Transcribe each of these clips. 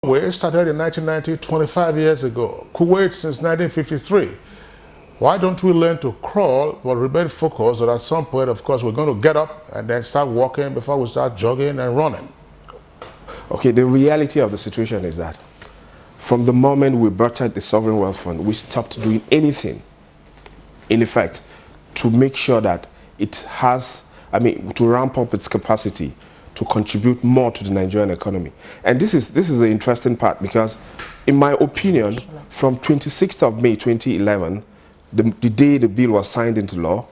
Norway started in 1990, 25 years ago. Kuwait since 1953. Why don't we learn to crawl but remain focused that at some point, of course, we're going to get up and then start walking before we start jogging and running? Okay, the reality of the situation is that from the moment we brought out the Sovereign Wealth Fund, we stopped doing anything, in effect, to make sure that it has, to ramp up its capacity to contribute more to the Nigerian economy. And this is the interesting part, because in my opinion, from 26th of May 2011, the day the bill was signed into law,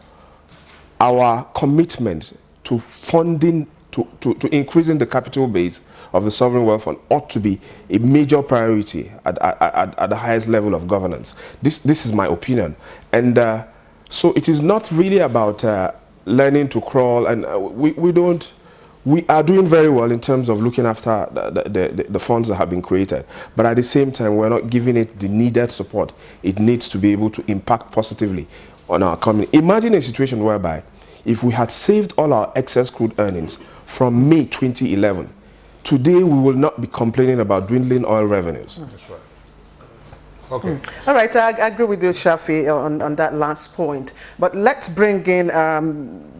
our commitment to funding, to increasing the capital base of the Sovereign Wealth Fund ought to be a major priority at the highest level of governance. This is my opinion. And so it is not really about learning to crawl, and we are doing very well in terms of looking after the funds that have been created. But at the same time, we're not giving it the needed support it needs to be able to impact positively on our economy. Imagine a situation whereby if we had saved all our excess crude earnings from May 2011, today we will not be complaining about dwindling oil revenues. That's right. Okay. All right, I agree with you, Shafi, on that last point. But let's bring in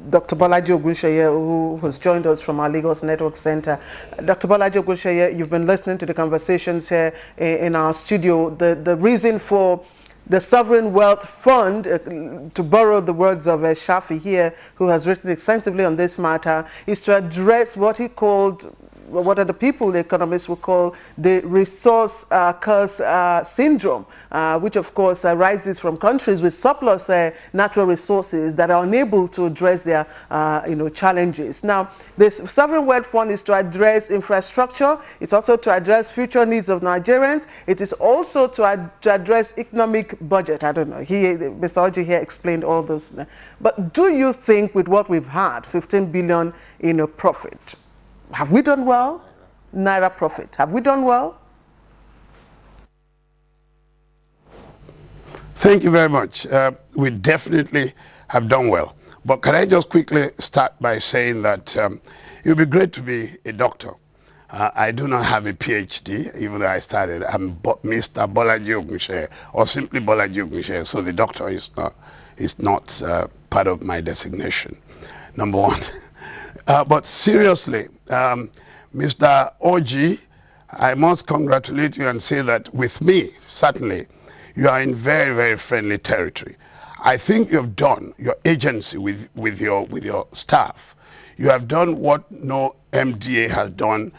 Dr. Bolaji Ogunsheye, who has joined us from our Lagos Network Center. Dr. Bolaji Ogunsheye, you've been listening to the conversations here in our studio. The reason for the Sovereign Wealth Fund, to borrow the words of Shafi here, who has written extensively on this matter, is to address what he called, what other people, the economists would call, the resource curse syndrome, which of course arises from countries with surplus natural resources that are unable to address their challenges. Now, this Sovereign Wealth Fund is to address infrastructure. It's also to address future needs of Nigerians. It is also to address economic budget. I don't know. Mr. Oji here explained all those. But do you think with what we've had, 15 billion in a profit, have we done well? Naira profit. Have we done well? Thank you very much. We definitely have done well. But can I just quickly start by saying that it would be great to be a doctor. I do not have a PhD, even though I started. I'm Mr. Bolaji Ogunsheye, or simply Bolaji Ogunsheye, so the doctor is not part of my designation, number one. But seriously, Mr. Oji, I must congratulate you and say that with me, certainly, you are in very, very friendly territory. I think you have done, your agency with your staff, you have done what no MDA has done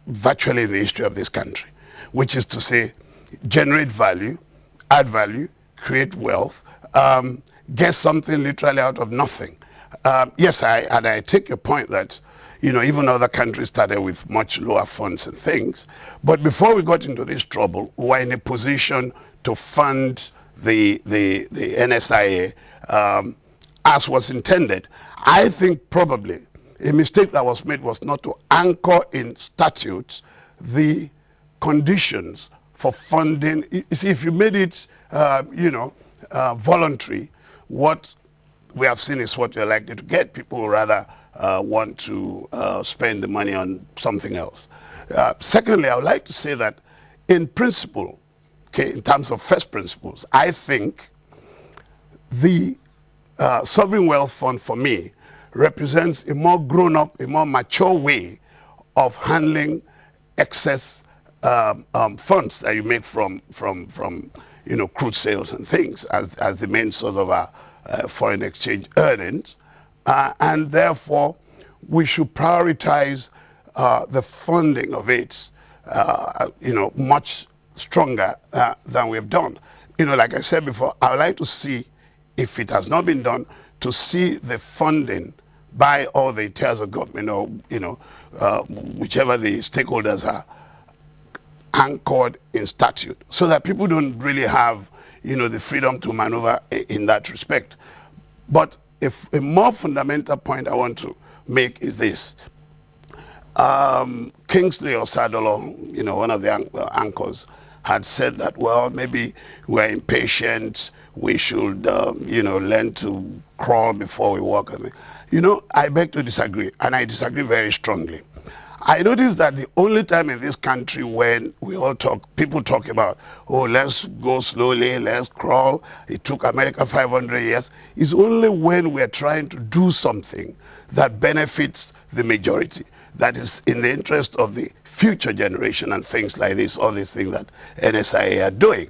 virtually in the history of this country, which is to say, generate value, add value, create wealth, get something literally out of nothing. Yes, I take your point that, even other countries started with much lower funds and things. But before we got into this trouble, we were in a position to fund the NSIA as was intended. I think probably a mistake that was made was not to anchor in statutes the conditions for funding. You see, if you made it, voluntary, what we have seen is what you're likely to get. People rather want to spend the money on something else. Secondly, I would like to say that in principle, okay, in terms of first principles, I think the Sovereign Wealth Fund for me represents a more grown-up, a more mature way of handling excess funds that you make from crude sales and things as the main source of our foreign exchange earnings, and therefore we should prioritize the funding of it, much stronger than we've done. Like I said before, I would like to see, if it has not been done, to see the funding by all the tiers of government, or whichever the stakeholders are, anchored in statute, so that people don't really have the freedom to maneuver in that respect. But if a more fundamental point I want to make is this. Kingsley Osadolo, one of the anchors, had said that, well, maybe we're impatient, we should, learn to crawl before we walk. I beg to disagree, and I disagree very strongly. I noticed that the only time in this country when people talk about, oh, let's go slowly, let's crawl, it took America 500 years, is only when we're trying to do something that benefits the majority, that is in the interest of the future generation and things like this, all these things that NSIA are doing.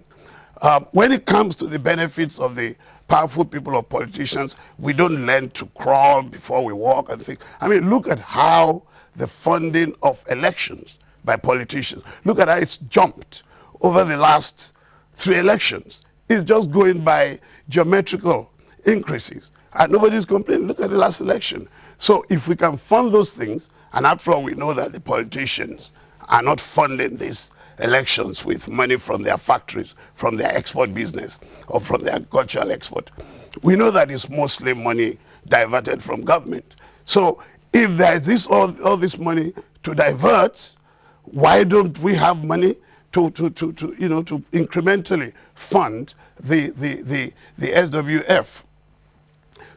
When it comes to the benefits of the powerful people of politicians, we don't learn to crawl before we walk and think. I mean, look at how the funding of elections by politicians, look at how it's jumped over the last 3 elections. It's just going by geometrical increases. And nobody's complaining. Look at the last election. So if we can fund those things, and after all, we know that the politicians are not funding these elections with money from their factories, from their export business, or from their agricultural export. We know that it's mostly money diverted from government. So if there is all this money to divert, why don't we have money to incrementally fund the SWF?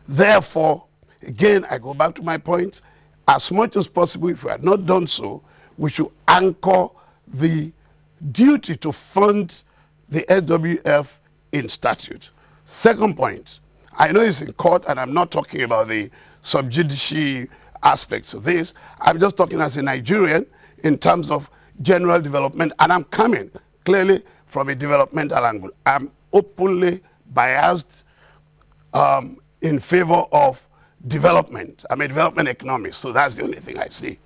Therefore, again, I go back to my point, as much as possible, if we had not done so, we should anchor the duty to fund the SWF in statute. Second point, I know it's in court, and I'm not talking about the sub judice aspects of this. I'm just talking as a Nigerian in terms of general development, and I'm coming clearly from a developmental angle. I'm openly biased in favor of development. I'm a development economist, so that's the only thing I see.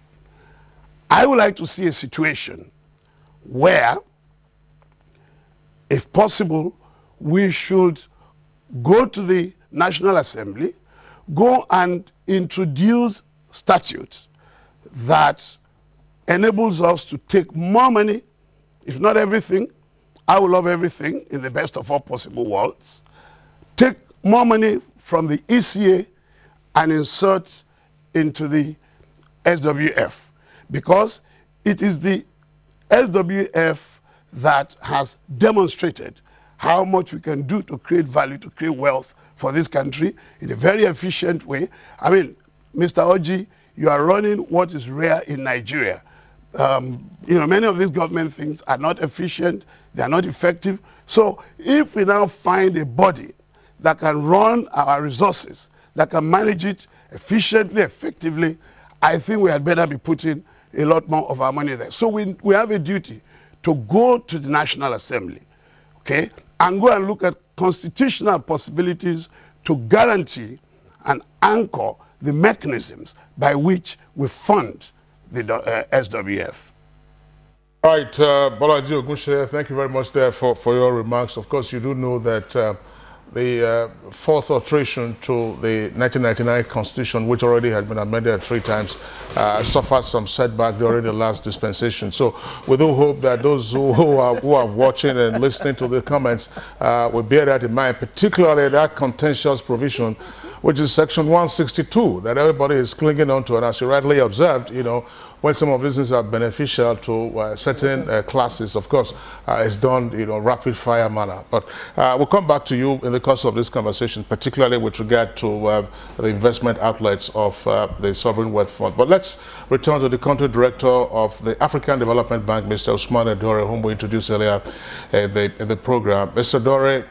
I would like to see a situation where, if possible, we should go to the National Assembly, go and introduce statutes that enables us to take more money, if not everything. I would love everything in the best of all possible worlds. Take more money from the ECA and insert into the SWF, because it is the SWF that has demonstrated how much we can do to create value, to create wealth for this country in a very efficient way. I mean, Mr. Oji, you are running what is rare in Nigeria. Many of these government things are not efficient, they are not effective. So if we now find a body that can run our resources, that can manage it efficiently, effectively, I think we had better be putting a lot more of our money there. So we have a duty to go to the National Assembly, okay, and go and look at constitutional possibilities to guarantee and anchor the mechanisms by which we fund the SWF. All right, Bolaji Ogunseyi, thank you very much there for your remarks. Of course, you do know that the fourth alteration to the 1999 Constitution, which already had been amended 3 times, suffered some setback during the last dispensation. So we do hope that those who are watching and listening to the comments will bear that in mind, particularly that contentious provision, which is Section 162, that everybody is clinging on to. And as you rightly observed, when some of these things are beneficial to certain classes, of course, it's done rapid fire manner. But we'll come back to you in the course of this conversation, particularly with regard to the investment outlets of the Sovereign Wealth Fund. But let's return to the country director of the African Development Bank, Mr. Usman Edore, whom we introduced earlier in the program. Mr. Edore,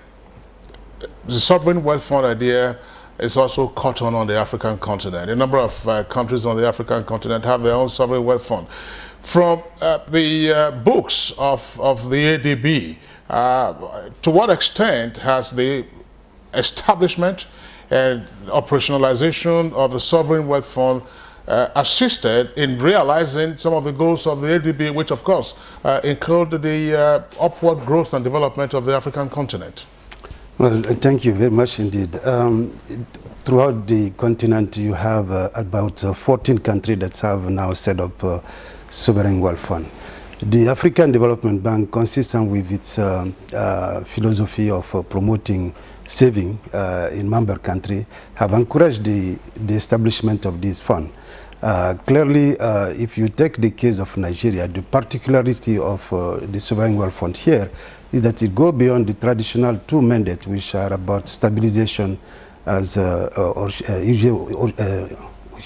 the Sovereign Wealth Fund idea is also caught on the African continent. A number of countries on the African continent have their own sovereign wealth fund. From the books of the ADB, to what extent has the establishment and operationalization of the sovereign wealth fund assisted in realizing some of the goals of the ADB, which of course include the upward growth and development of the African continent? Well, thank you very much indeed. Throughout the continent, you have about 14 countries that have now set up sovereign wealth fund. The African Development Bank, consistent with its philosophy of promoting saving in member countries, have encouraged the establishment of this fund. Clearly, if you take the case of Nigeria, the particularity of the sovereign wealth fund here is that it goes beyond the traditional 2 mandates, which are about stabilization, as Uche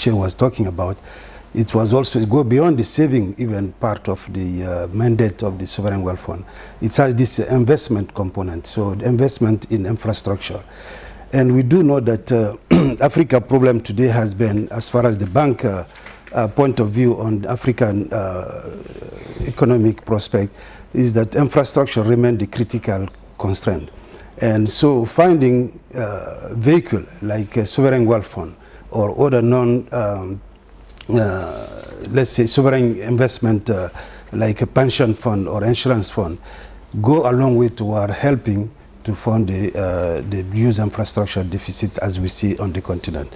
was talking about, it was also go beyond the saving even part of the mandate of the sovereign wealth fund. It has this investment component, so the investment in infrastructure. And we do know that Africa problem today has been, as far as the bank point of view on African economic prospect, is that infrastructure remains the critical constraint. And so finding vehicle like a sovereign wealth fund or other let's say sovereign investment like a pension fund or insurance fund go a long way toward helping to fund the huge infrastructure deficit as we see on the continent.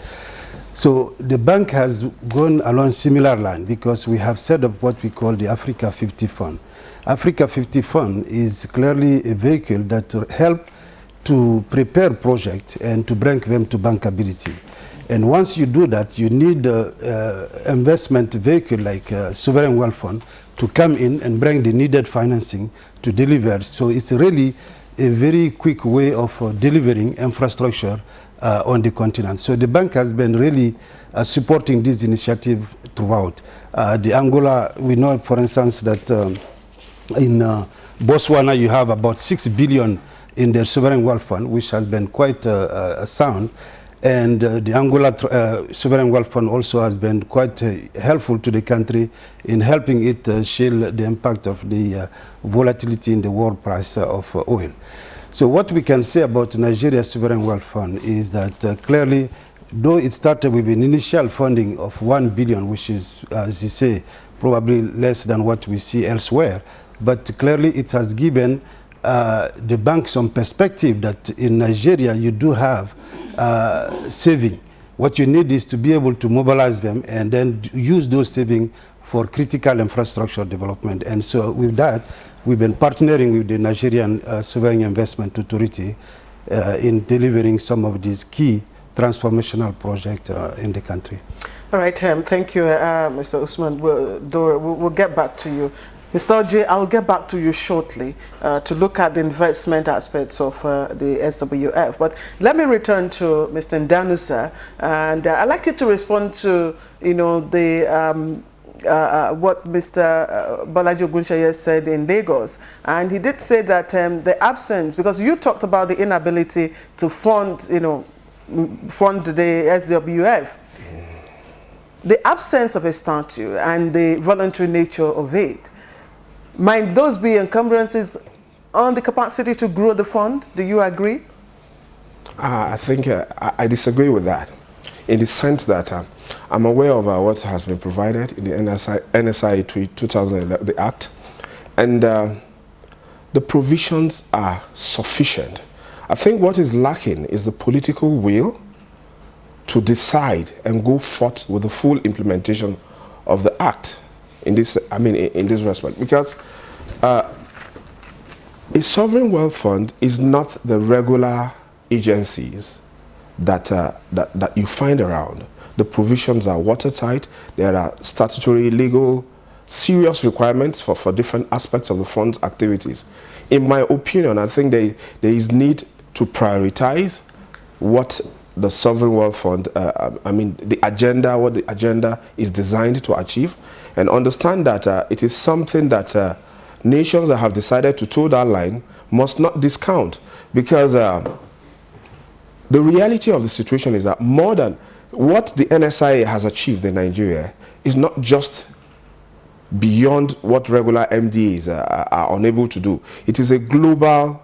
So the bank has gone along similar line because we have set up what we call the Africa 50 Fund. Africa 50 Fund is clearly a vehicle that will help to prepare projects and to bring them to bankability. And once you do that, you need investment vehicle like sovereign wealth fund to come in and bring the needed financing to deliver. So it's really a very quick way of delivering infrastructure on the continent. So the bank has been really supporting this initiative throughout. The Angola, we know, for instance, that in Botswana you have about 6 billion in their sovereign wealth fund, which has been quite sound. And the Angola Sovereign Wealth Fund also has been quite helpful to the country in helping it shield the impact of the volatility in the world price of oil. So what we can say about Nigeria's Sovereign Wealth Fund is that clearly, though it started with an initial funding of 1 billion, which is, as you say, probably less than what we see elsewhere, but clearly it has given the bank some perspective that in Nigeria you do have saving. What you need is to be able to mobilize them and then use those savings for critical infrastructure development. And so with that, we've been partnering with the Nigerian Sovereign Investment Authority in delivering some of these key transformational projects in the country. All right, thank you, Mr. Usman. We'll get back to you. Mr. Oj, I'll get back to you shortly to look at the investment aspects of the SWF. But let me return to Mr. Ndanusa, and I'd like you to respond to, you know, the what Mr. Bolaji Ogunseye said in Lagos. And he did say that the absence, because you talked about the inability to fund, you know, fund the SWF, the absence of a statute and the voluntary nature of it, might those be encumbrances on the capacity to grow the fund? Do you agree? I think I disagree with that, in the sense that I'm aware of what has been provided in the NSIA 2011, the Act, and the provisions are sufficient. I think what is lacking is the political will to decide and go forth with the full implementation of the Act. In this, in this respect, because a sovereign wealth fund is not the regular agencies that you find around. The provisions are watertight. There are statutory, legal, serious requirements for different aspects of the fund's activities. In my opinion, I think there is need to prioritize what the sovereign wealth fund, the agenda, what the agenda is designed to achieve, and understand that it is something that nations that have decided to toe that line must not discount, because the reality of the situation is that more than what the NSIA has achieved in Nigeria is not just beyond what regular MDAs are unable to do. It is a global,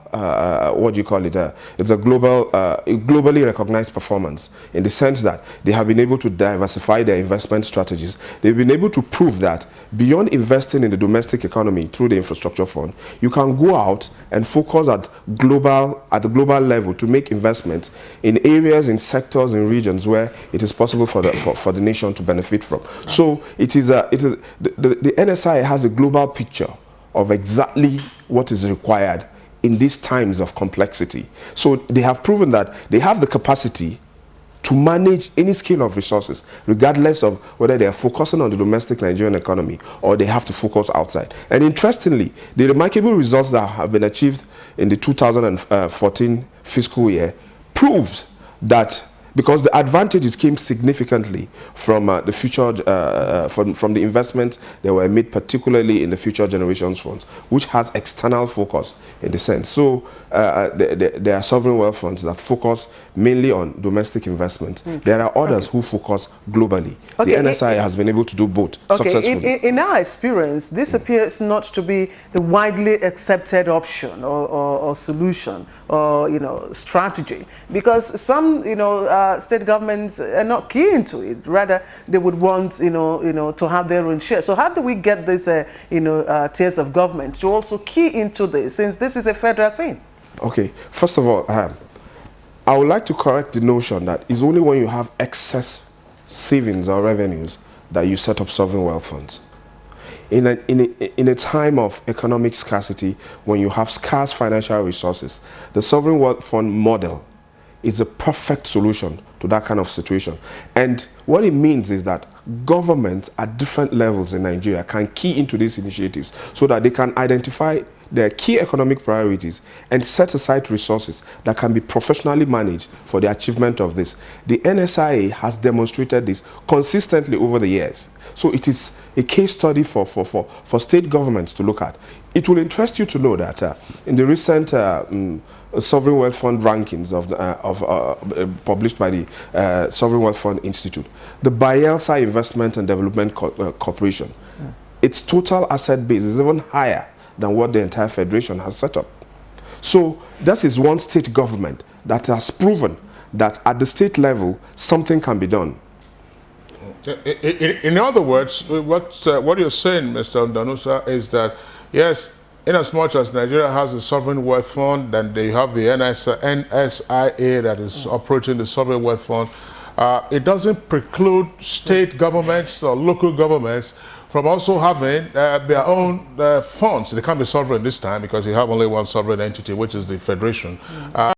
what do you call it? It's a global, globally recognized performance, in the sense that they have been able to diversify their investment strategies. They've been able to prove that beyond investing in the domestic economy through the infrastructure fund, you can go out and focus at the global level to make investments in areas, in sectors, in regions where it is possible for the nation to benefit from. So the NSIA has a global picture of exactly what is required in these times of complexity. So they have proven that they have the capacity to manage any scale of resources, regardless of whether they are focusing on the domestic Nigerian economy or they have to focus outside. And interestingly, the remarkable results that have been achieved in the 2014 fiscal year proves that because the advantages came significantly from the future, from the investments that were made, particularly in the Future Generations Funds, which has external focus in the sense. So there are sovereign wealth funds that focus mainly on domestic investments. There are others who focus globally. Okay, The NSIA has been able to do both successfully. In our experience, this appears not to be a widely accepted option or solution or strategy, because some state governments are not keen to it. Rather, they would want to have their own share. So how do we get this tiers of government to also key into this, since this is a federal thing? Okay, first of all, I would like to correct the notion that it's only when you have excess savings or revenues that you set up sovereign wealth funds. In a time of economic scarcity, when you have scarce financial resources, the sovereign wealth fund model is a perfect solution to that kind of situation. And what it means is that governments at different levels in Nigeria can key into these initiatives so that they can identify their key economic priorities and set aside resources that can be professionally managed for the achievement of this. The NSIA has demonstrated this consistently over the years. So it is a case study for state governments to look at. It will interest you to know that in the recent Sovereign Wealth Fund rankings published by the Sovereign Wealth Fund Institute, the Bayelsa Investment and Development Corporation, its total asset base is even higher than what the entire federation has set up. So this is one state government that has proven that at the state level something can be done. In other words, what you're saying, Mr. Danusa, is that yes, in as much as Nigeria has a sovereign wealth fund, then they have the NSIA that is operating the sovereign wealth fund. It doesn't preclude state governments or local governments from also having their own funds. They can't be sovereign this time because you have only one sovereign entity, which is the federation.